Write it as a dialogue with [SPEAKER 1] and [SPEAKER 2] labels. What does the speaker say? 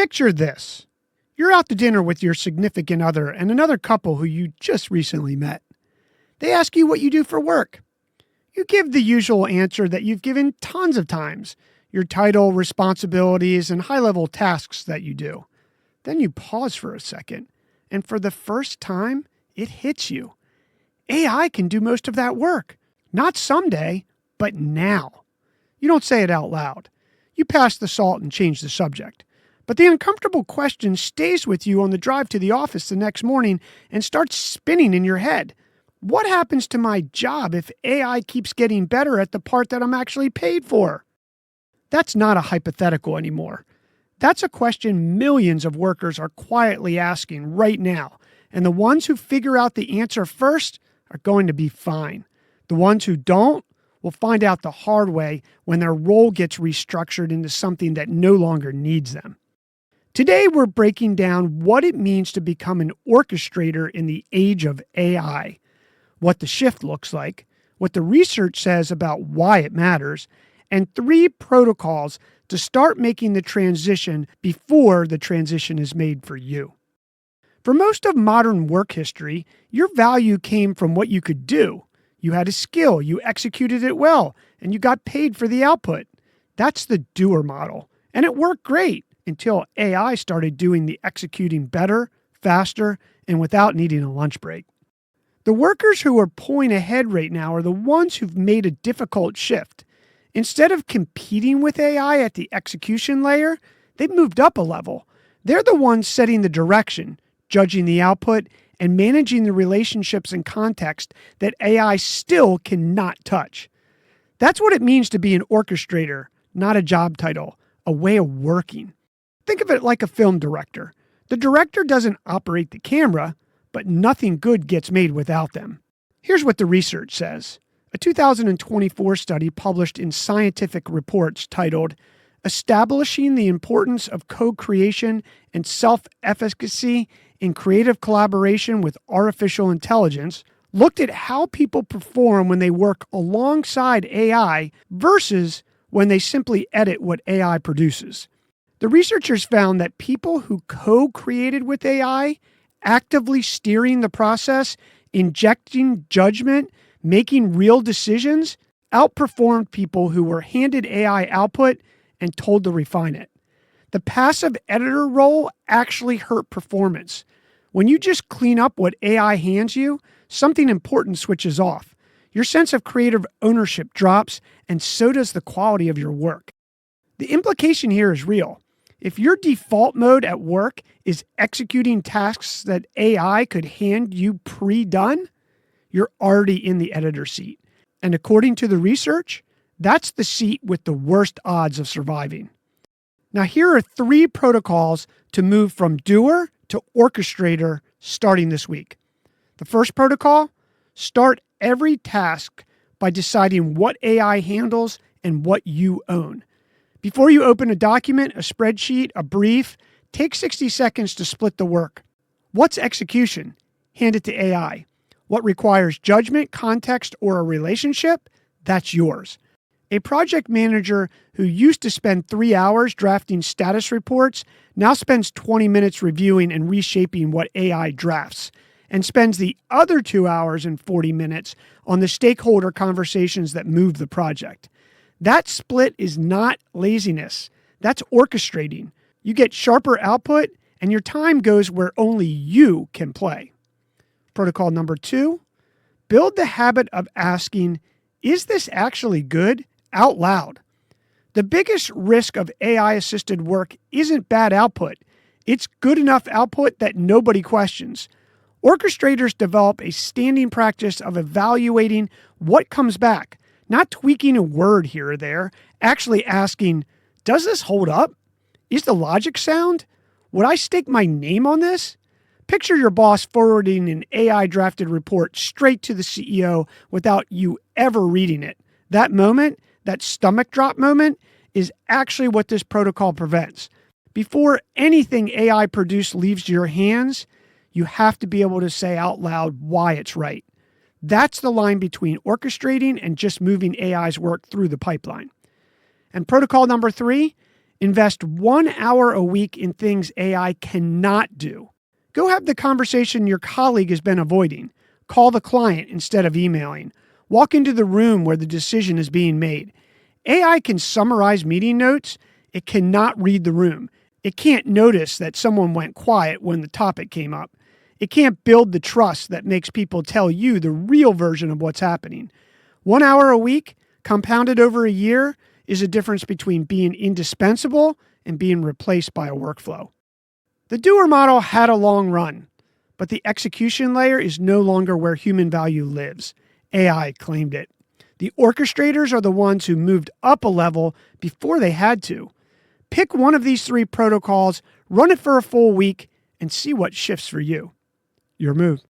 [SPEAKER 1] Picture this. You're out to dinner with your significant other and another couple who you just recently met. They ask you what you do for work. You give the usual answer that you've given tons of times, your title, responsibilities, and high-level tasks that you do. Then you pause for a second, and for the first time, it hits you. AI can do most of that work. Not someday, but now. You don't say it out loud. You pass the salt and change the subject. But the uncomfortable question stays with you on the drive to the office the next morning and starts spinning in your head. What happens to my job if AI keeps getting better at the part that I'm actually paid for? That's not a hypothetical anymore. That's a question millions of workers are quietly asking right now, and the ones who figure out the answer first are going to be fine. The ones who don't will find out the hard way when their role gets restructured into something that no longer needs them. Today, we're breaking down what it means to become an orchestrator in the age of AI, what the shift looks like, what the research says about why it matters, and 3 protocols to start making the transition before the transition is made for you. For most of modern work history, your value came from what you could do. You had a skill, you executed it well, and you got paid for the output. That's the doer model, and it worked great until AI started doing the executing better, faster, and without needing a lunch break. The workers who are pulling ahead right now are the ones who've made a difficult shift. Instead of competing with AI at the execution layer, they've moved up a level. They're the ones setting the direction, judging the output, and managing the relationships and context that AI still cannot touch. That's what it means to be an orchestrator, not a job title, a way of working. Think of it like a film director. The director doesn't operate the camera, but nothing good gets made without them. Here's what the research says. A 2024 study published in Scientific Reports titled Establishing the Importance of Co-Creation and Self-Efficacy in Creative Collaboration with Artificial Intelligence looked at how people perform when they work alongside AI versus when they simply edit what AI produces. The researchers found that people who co-created with AI, actively steering the process, injecting judgment, making real decisions, outperformed people who were handed AI output and told to refine it. The passive editor role actually hurt performance. When you just clean up what AI hands you, something important switches off. Your sense of creative ownership drops, and so does the quality of your work. The implication here is real. If your default mode at work is executing tasks that AI could hand you pre-done, you're already in the editor seat. And according to the research, that's the seat with the worst odds of surviving. Now, here are 3 protocols to move from doer to orchestrator starting this week. The first protocol, start every task by deciding what AI handles and what you own. Before you open a document, a spreadsheet, a brief, take 60 seconds to split the work. What's execution? Hand it to AI. What requires judgment, context, or a relationship? That's yours. A project manager who used to spend 3 hours drafting status reports now spends 20 minutes reviewing and reshaping what AI drafts, and spends the other 2 hours and 40 minutes on the stakeholder conversations that move the project. That split is not laziness. That's orchestrating. You get sharper output, and your time goes where only you can play. Protocol number 2, build the habit of asking, is this actually good? Out loud. The biggest risk of AI-assisted work isn't bad output. It's good enough output that nobody questions. Orchestrators develop a standing practice of evaluating what comes back, not tweaking a word here or there, actually asking, does this hold up? Is the logic sound? Would I stake my name on this? Picture your boss forwarding an AI-drafted report straight to the CEO without you ever reading it. That moment, that stomach drop moment, is actually what this protocol prevents. Before anything AI produced leaves your hands, you have to be able to say out loud why it's right. That's the line between orchestrating and just moving AI's work through the pipeline. And protocol number 3, Invest 1 hour a week in things AI cannot do. Go have the conversation your colleague has been avoiding. Call the client instead of emailing. Walk into the room where the decision is being made. AI can summarize meeting notes. It cannot read the room. It can't notice that someone went quiet when the topic came up. It can't build the trust that makes people tell you the real version of what's happening. 1 hour a week, compounded over a year, is a difference between being indispensable and being replaced by a workflow. The doer model had a long run, but the execution layer is no longer where human value lives. AI claimed it. The orchestrators are the ones who moved up a level before they had to. Pick one of these 3 protocols, run it for a full week, and see what shifts for you. Your move.